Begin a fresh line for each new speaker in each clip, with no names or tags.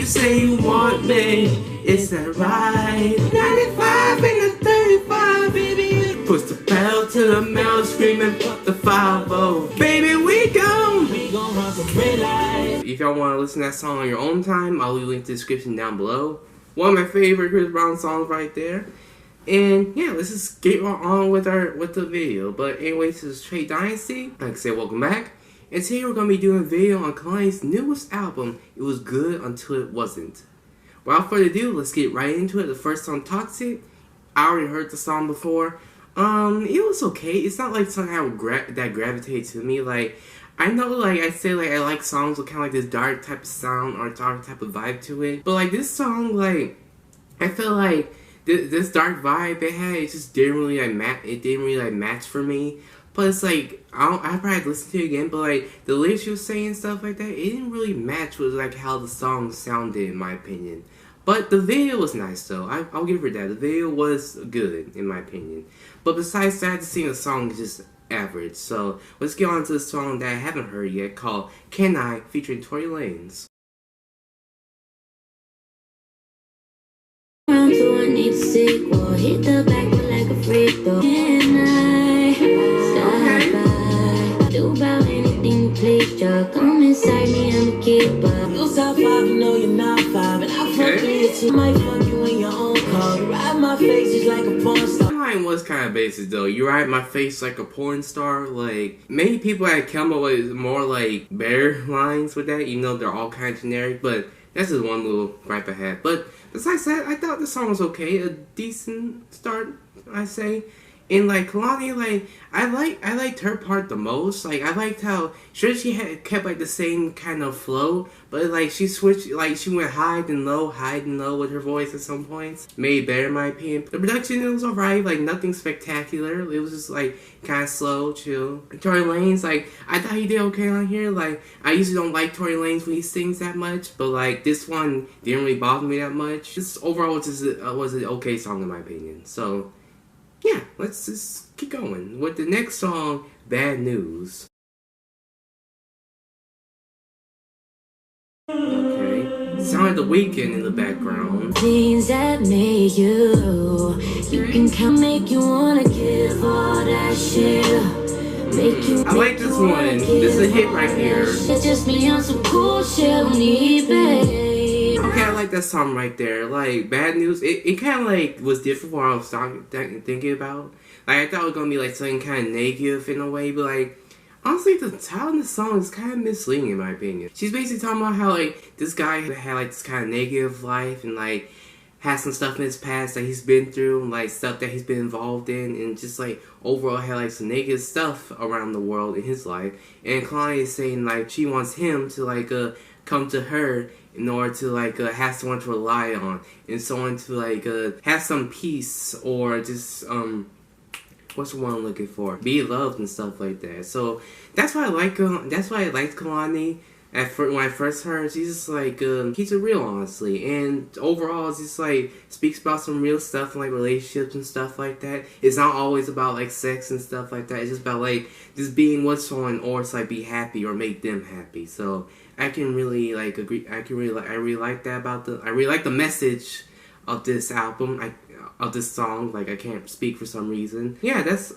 say you want me, is that right? 95 and a 35, baby. Push the pedal to the metal, screaming fuck the 5-0. Baby, we gon' run some red light. If y'all want to listen to that song on your own time, I'll leave a link to the description down below. One of my favorite Chris Brown songs right there. And yeah, let's just get on with the video. But anyways, this is Trey Dynasty. Like I said, welcome back. And today we're gonna be doing a video on Kehlani's newest album, It Was Good Until It Wasn't. Without further ado, let's get right into it. The first song, Toxic. I already heard the song before. It was okay. It's not like something that gravitates to me. Like, I know, like, I say, like, I like songs with kind of like this dark type of sound or dark type of vibe to it. But, like, this song, like, I feel like this dark vibe it had, it just didn't really, like, match for me. But it's like, I probably listen to it again, but, like, the lyrics she was saying and stuff like that, it didn't really match with, like, how the song sounded, in my opinion. But the video was nice, though. I'll give her that. The video was good, in my opinion. But besides that, just seeing the song is just average. So let's get on to the song that I haven't heard yet, called Can I, featuring Tory Lanez.
So I need to sick or hit the back like a freak though. Can I stop by? Do about anything, please, just come inside me, I'm a keeper. You top 5, you know you're not 5, and I fuck you too. Might fuck you in your own car. You ride my face just like a porn star.
Mine was kind of basic though. You ride my face like a porn star. Like, many people had come up with more like better lines with that, even though they're all kind of generic. But that's just one little gripe I had. But besides that, I thought the song was okay. A decent start, I say. And like Kehlani, like I liked her part the most. Like I liked how she had kept like the same kind of flow, but like she switched, like she went high and low with her voice at some points. Made it better in my opinion. The production, it was alright, like nothing spectacular. It was just like kind of slow, chill. Tory Lanez, like I thought he did okay on here. Like I usually don't like Tory Lanez when he sings that much, but like this one didn't really bother me that much. Just overall, was an okay song in my opinion. So yeah, let's just keep going with the next song, Bad News. Okay, sound like The Weeknd in the background.
Things that made you can come, make you wanna give all that shit.
I like this one. This is a hit right here.
It's just me on some cool shit on eBay.
Okay, I like that song right there. Like, Bad News, it kind of like was different from what I was thinking about. Like, I thought it was going to be like something kind of negative in a way, but like, honestly, the title of the song is kind of misleading in my opinion. She's basically talking about how like, this guy had like this kind of negative life and like, had some stuff in his past that he's been through and like stuff that he's been involved in and just like overall had like some negative stuff around the world in his life. And Kehlani is saying like she wants him to like come to her in order to like have someone to rely on and someone to like have some peace or just what's the one I'm looking for? Be loved and stuff like that. So that's why I like that's why I liked Kehlani. When I first heard her, she's just like, keeps it real, honestly. And overall, it's just like, speaks about some real stuff, like relationships and stuff like that. It's not always about like sex and stuff like that. It's just about like, just being with someone or it's like be happy or make them happy. So I can really like agree, I really like that about I really like the message of this album. Of this song, like I can't speak for some reason. Yeah, that's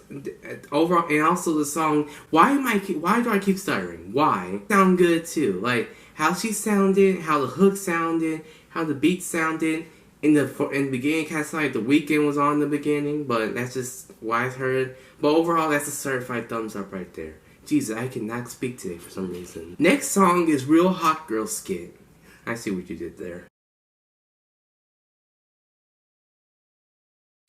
overall, and also the song. Why do I keep stuttering? Why? Sound good too. Like how she sounded, how the hook sounded, how the beat sounded. In the beginning, kind of sounded like The Weeknd was on in the beginning, but that's just what I've heard. But overall, that's a certified thumbs up right there. Jesus, I cannot speak today for some reason. Next song is Real Hot Girl Skit. I see what you did there.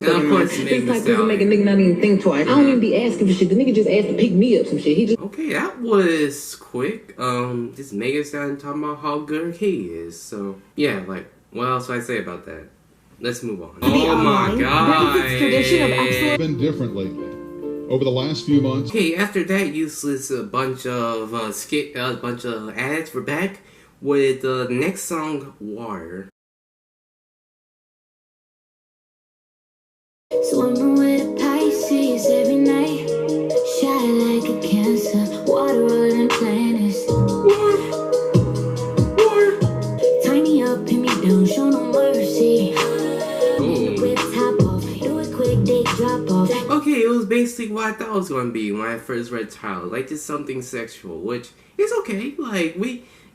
And of course,
this type doesn't make a nigga not even think twice. I don't even be asking for shit. The nigga just asked to pick me up some shit. He just
okay. That was quick. Just Megan Stallion talking about how good he is. So yeah, like what else do I say about that? Let's move on. Oh my god!
Been different lately. Over the last few months.
Okay, after that useless bunch of ads, we're back with the next song, Water.
Swimming with Pisces every night. Shy like a cancer. Water rolling planets. Tiny up in
was basically what I thought it was going to be when I first read the title. Like, just something sexual, which is okay. Like,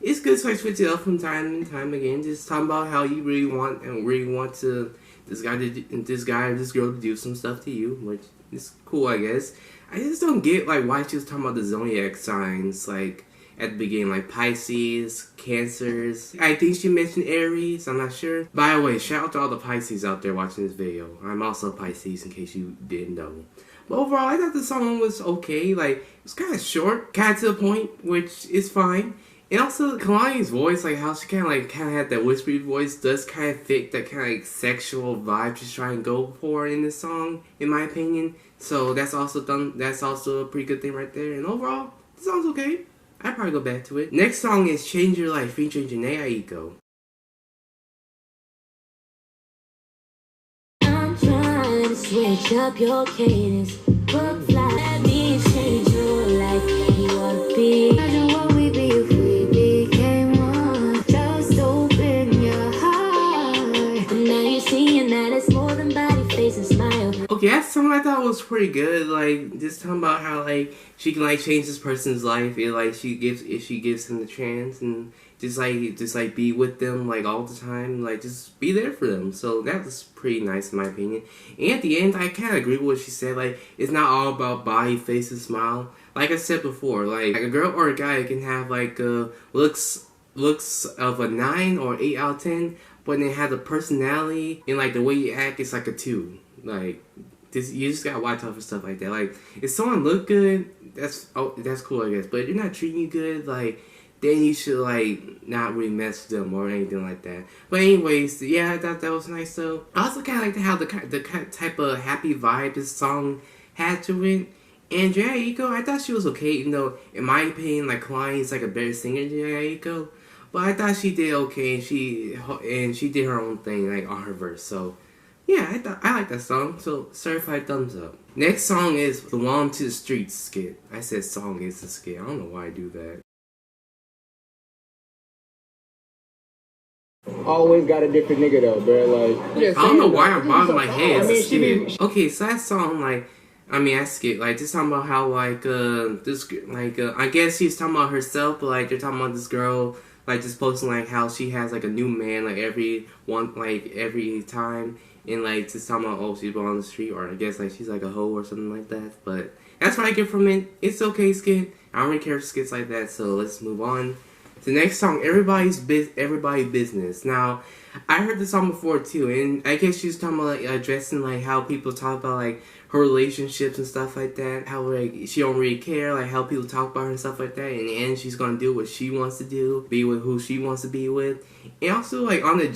it's good to switch it up from time and time again. Just talking about how you really want to this guy or this girl to do some stuff to you, which is cool, I guess. I just don't get, like, why she was talking about the zodiac signs, like, at the beginning, like Pisces, Cancers. I think she mentioned Aries, I'm not sure. By the way, shout out to all the Pisces out there watching this video. I'm also Pisces, in case you didn't know. But overall, I thought the song was okay. Like, it was kind of short, kind of to the point, which is fine. And also, Kehlani's voice, like how she kind of had that whispery voice, does kind of fit that kind of like sexual vibe she's trying to go for in this song, in my opinion. So that's also a pretty good thing right there. And overall, the song's okay. I'd probably go back to it. Next song is Change Your Life featuring Jhené Aiko.
I'm trying to switch up your cadence. Book fly, let me change your life. You wanna be? Imagine what we'd be if we became one. Just open your heart. And now you're seeing that it's more than body, face, and smile.
Okay, that song I thought was pretty good. Like, just talking about how like she can like change this person's life if she gives him the chance, and just be with them like all the time, like just be there for them. So that was pretty nice in my opinion. And at the end, I kind of agree with what she said. Like, it's not all about body, face, and smile. Like I said before, like a girl or a guy can have like looks of a 9 or 8 out of 10, but they have the personality and like the way you act, it's like a 2. Like, you just gotta watch out for stuff like that. Like, if someone look good, that's cool, I guess. But if you're not treating you good, like, then you should like not really mess with them or anything like that. But anyways, yeah, I thought that was nice though. I also kind of liked how the type of happy vibe this song had to it. And Jhené Aiko, I thought she was okay, even though in my opinion, like Kehlani is like a better singer than Jhené Aiko. But I thought she did okay, and she did her own thing like on her verse. So yeah, I like that song, so certified thumbs up. Next song is the Belong to the Streets skit. I said song is the skit. I don't know why I do that.
Always got a different nigga though, bro. Like,
I don't know why I'm bobbing my head. It's a skit. Okay, so that song, I skit, like, just talking about how, like, I guess she's talking about herself, but, like, they're talking about this girl, like, just posting, like, how she has, like, a new man, like, every time. And, like, just talking about, oh, she's on the street, or I guess, like, she's, like, a hoe or something like that. But that's what I get from it. It's okay skit. I don't really care for skits like that, so let's move on. The next song, Everybody Business. Now, I heard this song before, too, and I guess she's talking about, like, addressing, like, how people talk about, like, her relationships and stuff like that. How, like, she don't really care, like, how people talk about her and stuff like that. In the end, she's gonna do what she wants to do, be with who she wants to be with. And also, like, on the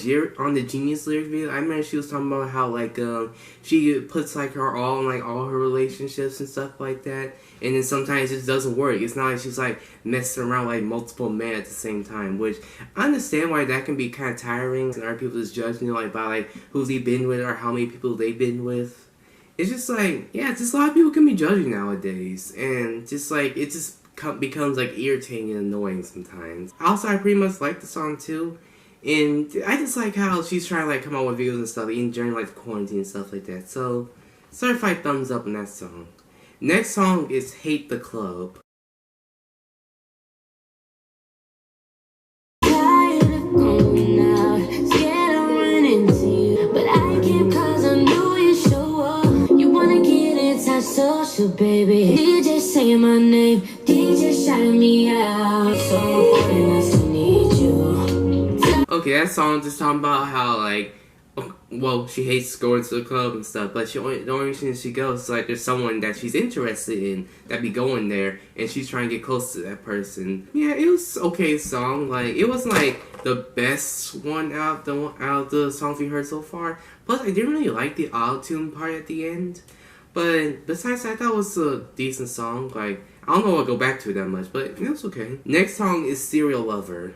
Genius lyric video, I remember she was talking about how, like, she puts, like, her all in, like, all her relationships and stuff like that. And then sometimes it just doesn't work. It's not like she's, like, messing around, like, multiple men at the same time. Which, I understand why that can be kind of tiring. And other people just judging you, like, by, like, who's he been with or how many people they've been with. It's just, like, yeah, it's just a lot of people can be judging nowadays. And just, like, it just becomes, like, irritating and annoying sometimes. Also, I pretty much like the song, too. And I just like how she's trying to, like, come out with videos and stuff, even during, like, the quarantine and stuff like that. So, certified thumbs up on that song. Next song is Hate the Club.
Tired of going out, scared of running into you, but I came 'cause I knew you'd show up. You wanna get anti-social, baby. DJ saying my name, DJ shouting me out. So important, I still need you.
Okay, that song just talking about how, like, well, she hates going to the club and stuff, but the only reason she goes is, like, there's someone that she's interested in that be going there, and she's trying to get close to that person. Yeah, it was okay song. Like, it wasn't, like, the best one out of the songs we heard so far. Plus, I didn't really like the auto-tune part at the end. But besides that, I thought it was a decent song. Like, I don't know if I'll go back to it that much, but it was okay. Next song is Serial Lover.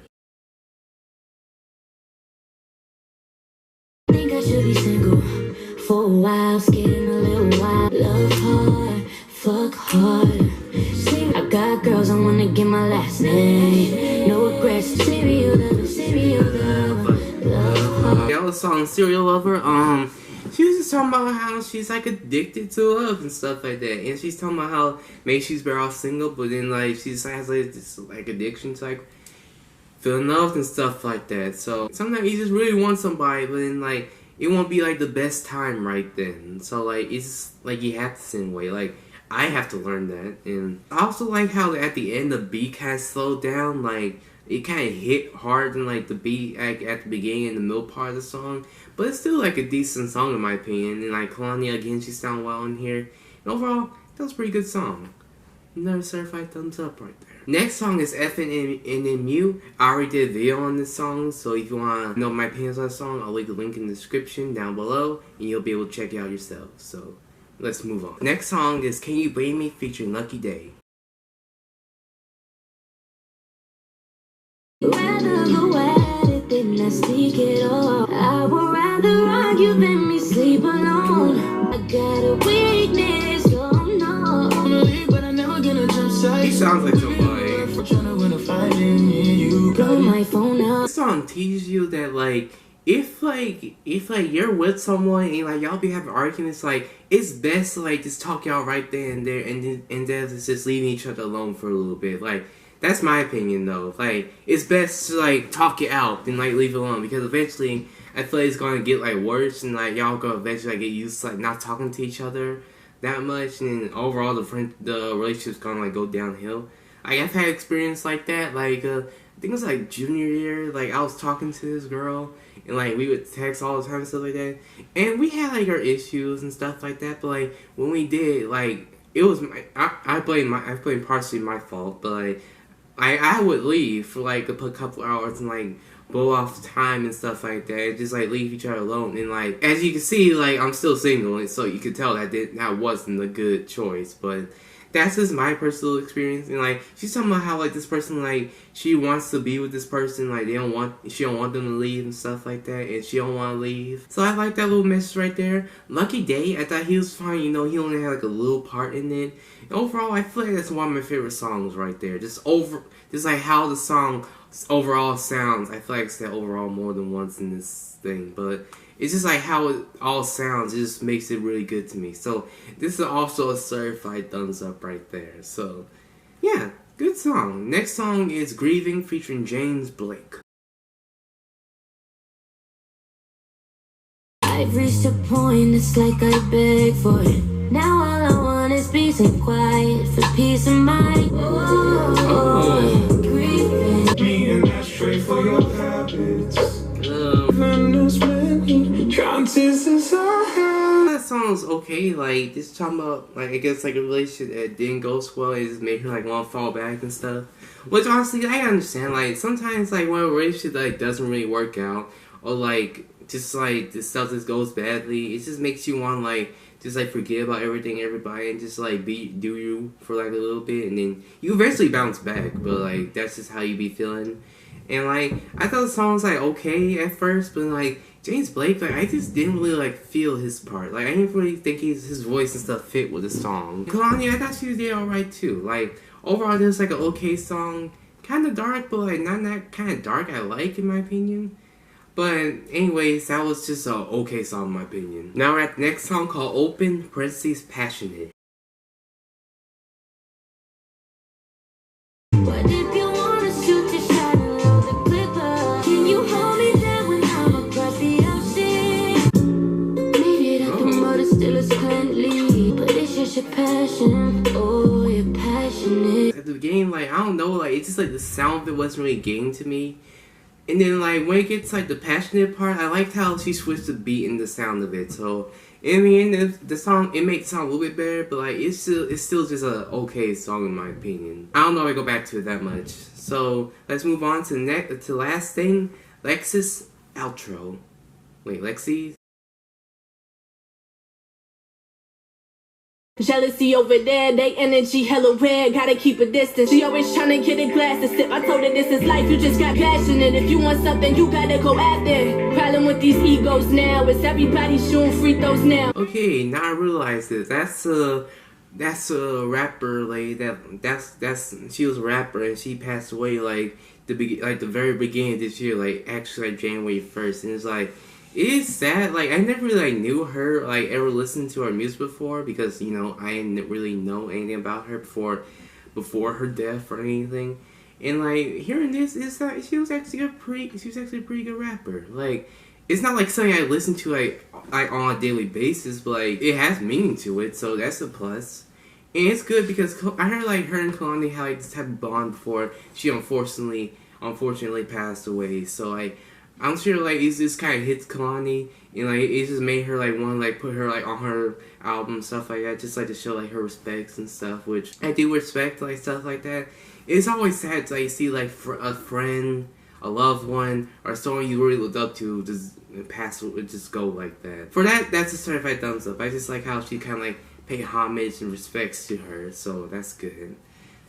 Think I should be single for a while, skating a little wild. Love hard, fuck hard. See, I got girls, I wanna get my last name. No regrets, serial lover, love hard.
That was song Serial Lover. She was just just talking about how she's like addicted to love and stuff like that, and she's talking about how maybe she's better off single, but then like she just has like this like addiction to like feeling loved and stuff like that. So sometimes you just really want somebody, but then like it won't be like the best time right then. So like it's just, like you have to sing away. Like I have to learn that, and I also like how at the end the beat kind of slowed down. Like it kind of hit hard than like the beat at the beginning and the middle part of the song, but it's still like a decent song in my opinion. And like Kehlani again, she sounded well in here. And overall, that was a pretty good song. Another certified thumbs up right there. Next song is FNMU. I already did a video on this song, so if you want to know my opinions on the song, I'll leave the link in the description down below, and you'll be able to check it out yourself. So let's move on. Next song is Can You Blame Me featuring Lucky Day.
Rather go at it than I seek it all. I would rather argue than me sleep alone. I got a weakness, so no. But I'm never gonna jump side.
He sounds like somebody.
Blow my phone out.
This song teaches you that like if you're with someone and like y'all be having arguments, like it's best to like just talk y'all right there and there, and then just leaving each other alone for a little bit. Like that's my opinion though. Like it's best to like talk it out than like leave it alone, because eventually I feel like it's gonna get like worse, and like y'all gonna eventually like, get used to like not talking to each other that much, and then overall the relationship's gonna like go downhill. Like I've had experience like that. Like I think it was like junior year. Like I was talking to this girl, and like we would text all the time and stuff like that, and we had like our issues and stuff like that. But like when we did, like it was I blame partially my fault, but like I would leave for like a couple hours and like blow off time and stuff like that, and just like leave each other alone. And like as you can see, like I'm still single, and so you can tell that wasn't a good choice. But that's just my personal experience. And like she's talking about how like this person, like she wants to be with this person, like she don't want them to leave and stuff like that, and she don't want to leave. So I like that little message right there. Lucky Day, I thought he was fine. You know, he only had like a little part in it. And overall, I feel like that's one of my favorite songs right there. Just like how the song overall sounds. I feel like I said overall more than once in this thing, but it's just like how it all sounds. It just makes it really good to me. So this is also a certified thumbs up right there. So yeah, good song. Next song is Grieving featuring James Blake.
I've reached a point, it's like I beg for it. Now all I want is peace and quiet, for peace of mind. Oh, grieving.
Being that straight for your habits.
That song's okay. Like just talking about like I guess like a relationship that didn't go so well, it just made her like want to fall back and stuff. Which honestly I understand. Like sometimes like when a relationship like doesn't really work out, or like just like the stuff just goes badly, it just makes you want to like just like forget about everything, everybody, and just like do you for like a little bit, and then you eventually bounce back. But like that's just how you be feeling. And like I thought the song was like okay at first, but like James Blake, like I just didn't really like feel his part. Like I didn't really think his voice and stuff fit with the song. Kehlani, I thought she did alright too. Like overall, there's like an okay song, kind of dark, but like not that kind of dark I like in my opinion. But anyways, that was just a okay song in my opinion. Now we're at the next song called Open (parentheses Passionate).
What if you wanna shoot your shot and load the clipper? Can you hold me there when I'm across the ocean? Made it at the motor, still it's cleanly, but it's just your passion. Oh, you're passionate.
At the beginning, like I don't know, like it's just like the sound of it wasn't really getting to me. And then like when it gets like the passionate part, I liked how she switched the beat and the sound of it. So in the end, the song, it makes it sound a little bit better, but like it's still just a okay song in my opinion. I don't know if I go back to it that much. So let's move on to the last thing, Lexus outro. Wait, Lexi.
Jealousy over there, they energy hella red, gotta keep a distance. She always tryna get a glass to sip. I told her this is life, you just got passionate. If you want something, you gotta go after it. Problem with these egos now is everybody shooting free throws now.
Okay, now I realize this. That's a rapper. Like she was a rapper and she passed away like the very beginning of this year. Like actually like January 1st, and it's like it is sad. Like, I never really like, knew her, like, ever listened to her music before because, you know, I didn't really know anything about her before her death or anything. And, like, hearing this, it's like, she was actually a pretty good rapper. Like, it's not like something I listen to, like on a daily basis, but, like, it has meaning to it, so that's a plus. And it's good because I heard, like, her and Kehlani had, like, this type of bond before she unfortunately passed away. So, like, I'm sure, like, it just kind of hits Kehlani, and, like, it just made her, like, want to, like, put her, like, on her album, stuff like that, just, like, to show, like, her respects and stuff, which I do respect, like, stuff like that. It's always sad to, like, see, like, a friend, a loved one, or someone you really looked up to just go like that. For that, that's a certified thumbs up. I just like how she kind of, like, pay homage and respects to her, so that's good.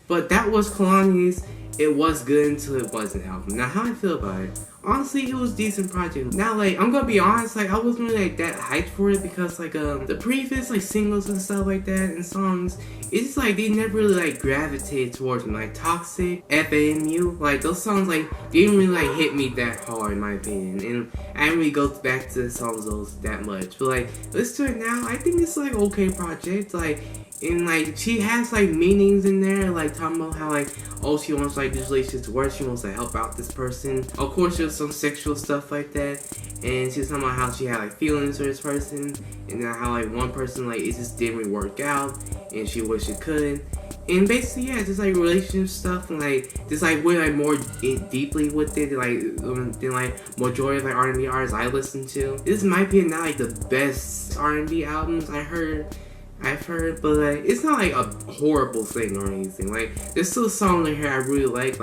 But that was Kehlani's It Was Good Until It Wasn't album. Now, how I feel about it? Honestly, it was a decent project. Now, like, I'm gonna be honest, like, I wasn't really, like, that hyped for it because, like, the previous, like, singles and stuff like that and songs, it's just, like, they never really, like, gravitated towards me. Like, Toxic, FAMU, like, those songs, like, they didn't really, like, hit me that hard, in my opinion. And I didn't really go back to the songs those that much. But, like, listen to it now, I think it's, like, okay project. Like, and, like, she has, like, meanings in there, like, talking about how, like, oh, she wants, like, this relationship to work, she wants to help out this person. Of course, there's some sexual stuff like that, and she's talking about how she had, like, feelings for this person, and then how, like, one person, like, it just didn't really work out, and she wished it could. And basically, yeah, just, like, relationship stuff, and, like, just, like, went, like, more deeply with it, than, like, majority of, like, R&B artists I listen to. This might be not, like, the best R&B albums I've heard, but, like, it's not, like, a horrible thing or anything. Like, there's still songs in here I really like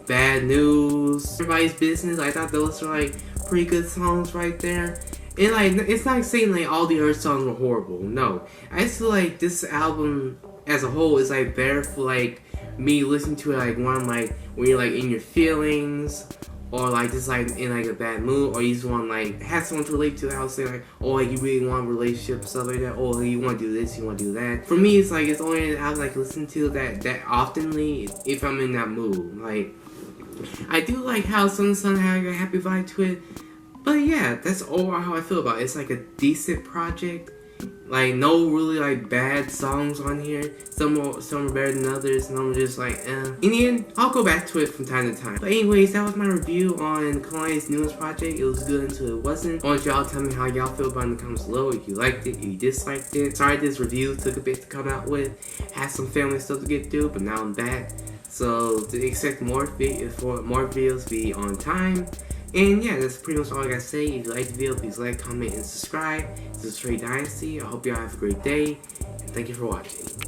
Bad News, Everybody's Business. I thought those were, like, pretty good songs right there. And, like, it's not saying, like, all the other songs were horrible. No. I just feel like this album as a whole is, like, better for, like, me listening to it, like, when you're, like, in your feelings, or, like, just, like, in, like, a bad mood, or you just want, like, have someone to relate to. I would say, like, oh, like, you really want a relationship, stuff like that. Oh, you want to do this, you want to do that. For me, it's, like, it's only I like listen to that oftenly if I'm in that mood. Like, I do like how some have a happy vibe to it, but yeah, that's overall how I feel about it. It's, like, a decent project. Like, no really, like, bad songs on here. Some are better than others, and I'm just like, eh. In the end, I'll go back to it from time to time. But anyways, that was my review on Kehlani's newest project. It was good until it wasn't. I want y'all to tell me how y'all feel about it in the comments below. If you liked it, if you disliked it. Sorry this review took a bit to come out with. Had some family stuff to get through, but now I'm back. So, to expect more videos be on time. And yeah, that's pretty much all I gotta say. If you like the video, please like, comment, and subscribe. This is Trey Dynasty. I hope y'all have a great day, and thank you for watching.